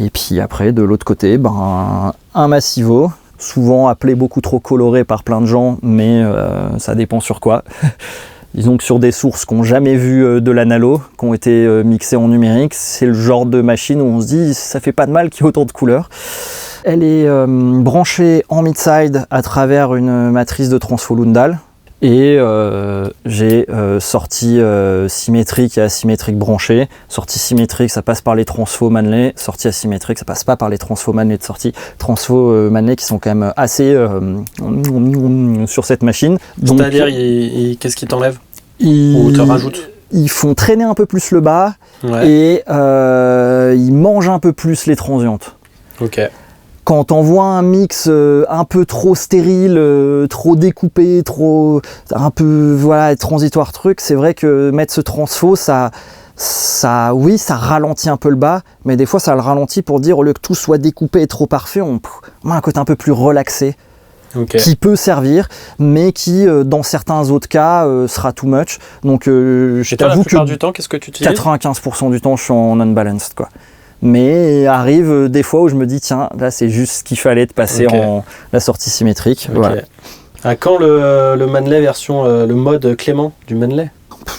Et puis après, de l'autre côté, un Massivo, souvent appelé beaucoup trop coloré par plein de gens, mais ça dépend sur quoi. Disons que sur des sources qui n'ont jamais vu de l'analo, qui ont été mixées en numérique, c'est le genre de machine où on se dit ça fait pas de mal qu'il y ait autant de couleurs. Elle est branchée en mid-side à travers une matrice de transfo Lundal. Et j'ai sortie symétrique et asymétrique branchée. Sortie symétrique, ça passe par les transfos Manley. Sortie asymétrique, ça passe pas par les transfos Manley de sortie. Transfos Manley qui sont quand même assez sur cette machine. C'est-à-dire, qu'est-ce qui t'enlève ou te rajoute? Ils font traîner un peu plus le bas et ils mangent un peu plus les transientes. Ok. Quand on voit un mix un peu trop stérile, trop découpé, trop un peu transitoire truc, c'est vrai que mettre ce transfo, ça ralentit un peu le bas, mais des fois ça le ralentit pour dire au lieu que tout soit découpé et trop parfait, on a un côté un peu plus relaxé. Qui peut servir, mais qui dans certains autres cas sera too much. Donc je t'avoue que du temps, qu'est-ce que tu utilises? 95% du temps, je suis en unbalanced quoi. Mais arrive des fois où je me dis tiens, là c'est juste ce qu'il fallait de passer en la sortie symétrique. Voilà. À quand le Manley version, le mode Clément du Manley?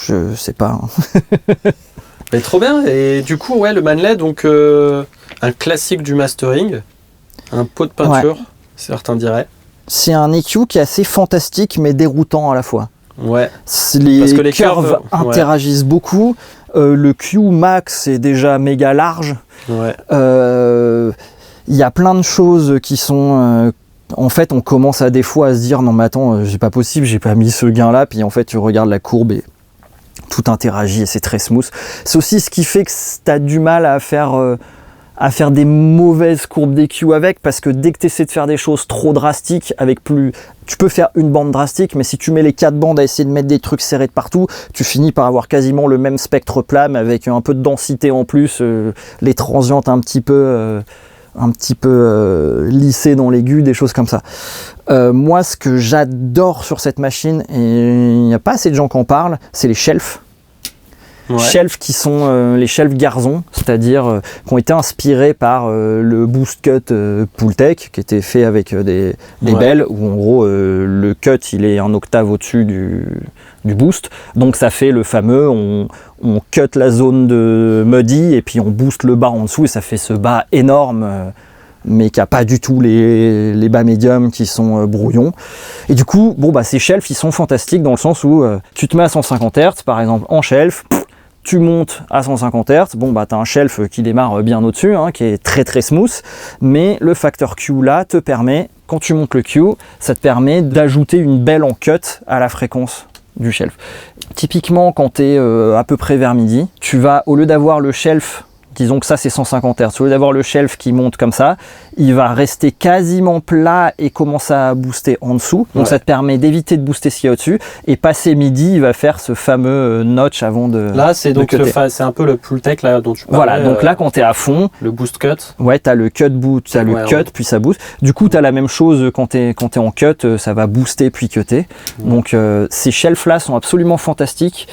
Je sais pas. Mais trop bien. Et du coup, le Manley, donc un classique du mastering, un pot de peinture, certains diraient. C'est un EQ qui est assez fantastique mais déroutant à la fois. Ouais. Parce que les curves interagissent beaucoup. Le Q max est déjà méga large. Y a plein de choses qui sont... en fait, on commence des fois à se dire non mais attends, c'est pas possible, j'ai pas mis ce gain là. Puis en fait, tu regardes la courbe et tout interagit et c'est très smooth. C'est aussi ce qui fait que tu as du mal à faire des mauvaises courbes d'EQ avec, parce que dès que tu essaies de faire des choses trop drastiques, tu peux faire une bande drastique, mais si tu mets les 4 bandes à essayer de mettre des trucs serrés de partout, tu finis par avoir quasiment le même spectre plat, mais avec un peu de densité en plus, les transientes un petit peu lissées dans l'aigu, des choses comme ça. Moi, ce que j'adore sur cette machine, et il n'y a pas assez de gens qui en parlent, c'est les shelves. Shelves qui sont les shelves Garzon, c'est-à-dire qui ont été inspirés par le Boost Cut Pultec, qui était fait avec des belles, où en gros le cut il est un octave au-dessus du boost, donc ça fait le fameux, on cut la zone de muddy et puis on booste le bas en dessous et ça fait ce bas énorme, mais qui n'a pas du tout les bas médiums qui sont brouillons. Et du coup, ces shelves ils sont fantastiques dans le sens où tu te mets à 150 Hz par exemple en shelf, tu montes à 150 Hz, tu as un shelf qui démarre bien au-dessus, qui est très très smooth, mais le facteur Q là te permet, quand tu montes le Q, ça te permet d'ajouter une belle en cut à la fréquence du shelf. Typiquement, quand tu es à peu près vers midi, tu vas, au lieu d'avoir le shelf, disons que ça c'est 150 Hz, au lieu d'avoir le shelf qui monte comme ça, il va rester quasiment plat et commencer à booster en dessous. Donc ça te permet d'éviter de booster ce qu'il y a au-dessus. Et passé midi, il va faire ce fameux notch avant de... Là, c'est donc c'est un peu le Pultec là dont tu parlais. Voilà, donc là quand tu es à fond... Le boost cut. Ouais, tu as le cut boot, tu as le cut, puis ça booste. Du coup, tu as la même chose quand tu es en cut, ça va booster puis cutter. Donc ces shelves là sont absolument fantastiques.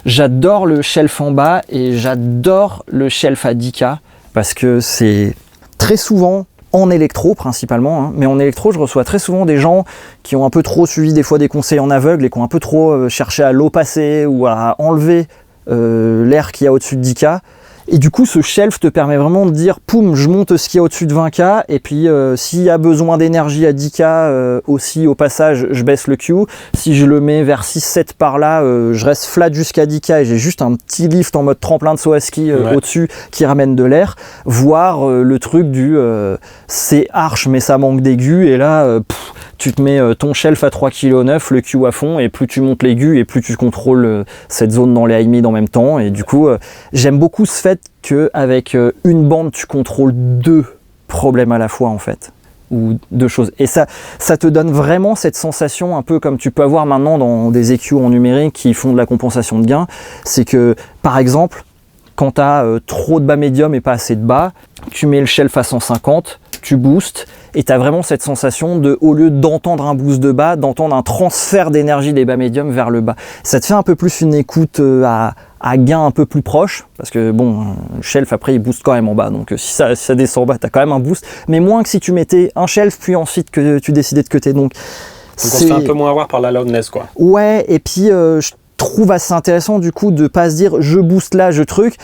J'adore le shelf en bas et j'adore le shelf à 10K parce que c'est très souvent en électro principalement, mais en électro je reçois très souvent des gens qui ont un peu trop suivi des fois des conseils en aveugle et qui ont un peu trop cherché à low passer ou à enlever l'air qu'il y a au-dessus de 10K. Et du coup, ce shelf te permet vraiment de dire, poum, je monte ce qu'il y a au-dessus de 20K, et puis s'il y a besoin d'énergie à 10K aussi, au passage, je baisse le Q. Si je le mets vers 6-7 par là, je reste flat jusqu'à 10K, et j'ai juste un petit lift en mode tremplin de saut à ski au-dessus qui ramène de l'air, voire le truc du c'est arche, mais ça manque d'aigu, et là, tu te mets ton shelf à 3,9 kg, le Q à fond, et plus tu montes l'aigu, et plus tu contrôles cette zone dans les high mid en même temps. Et du coup, j'aime beaucoup ce fait qu'avec une bande, tu contrôles 2 problèmes à la fois, en fait, ou 2 choses. Et ça te donne vraiment cette sensation, un peu comme tu peux avoir maintenant dans des EQ en numérique qui font de la compensation de gain. C'est que, par exemple, quand tu as trop de bas médium et pas assez de bas, tu mets le shelf à 150, tu boostes, et tu as vraiment cette sensation de, au lieu d'entendre un boost de bas, d'entendre un transfert d'énergie des bas médiums vers le bas. Ça te fait un peu plus une écoute à gain un peu plus proche, parce que bon, le shelf après il booste quand même en bas, donc si ça descend en bas, tu as quand même un boost, mais moins que si tu mettais un shelf, puis ensuite que tu décidais de cutter. Donc on se fait un peu moins avoir par la loudness, quoi. Ouais, et puis je trouve assez intéressant du coup de pas se dire je booste là, je truc,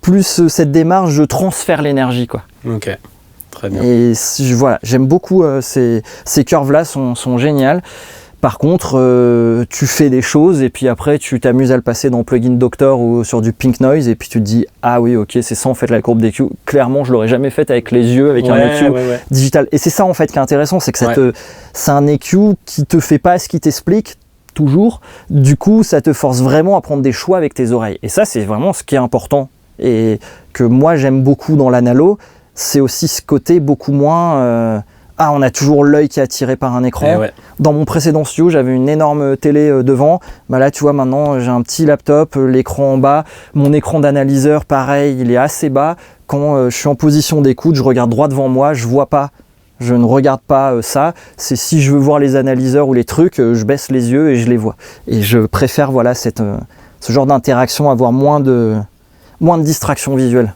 plus cette démarche, je transfère l'énergie, quoi. Ok, très bien. Et voilà, j'aime beaucoup ces curves-là, sont géniales. Par contre, tu fais des choses et puis après tu t'amuses à le passer dans Plugin Doctor ou sur du Pink Noise et puis tu te dis ah oui ok c'est ça en fait la courbe d'EQ. Clairement je l'aurais jamais faite avec les yeux, avec un EQ digital. Et c'est ça en fait qui est intéressant, c'est que c'est un EQ qui te fait pas ce qu'il t'explique toujours. Du coup ça te force vraiment à prendre des choix avec tes oreilles. Et ça c'est vraiment ce qui est important et que moi j'aime beaucoup dans l'analo. C'est aussi ce côté beaucoup moins... on a toujours l'œil qui est attiré par un écran. Dans mon précédent studio, j'avais une énorme télé devant. Là, tu vois, maintenant, j'ai un petit laptop, l'écran en bas. Mon écran d'analyseur, pareil, il est assez bas. Quand je suis en position d'écoute, je regarde droit devant moi, je vois pas. Je ne regarde pas ça. C'est si je veux voir les analyseurs ou les trucs, je baisse les yeux et je les vois. Et je préfère, voilà, ce genre d'interaction, avoir moins de distraction visuelle.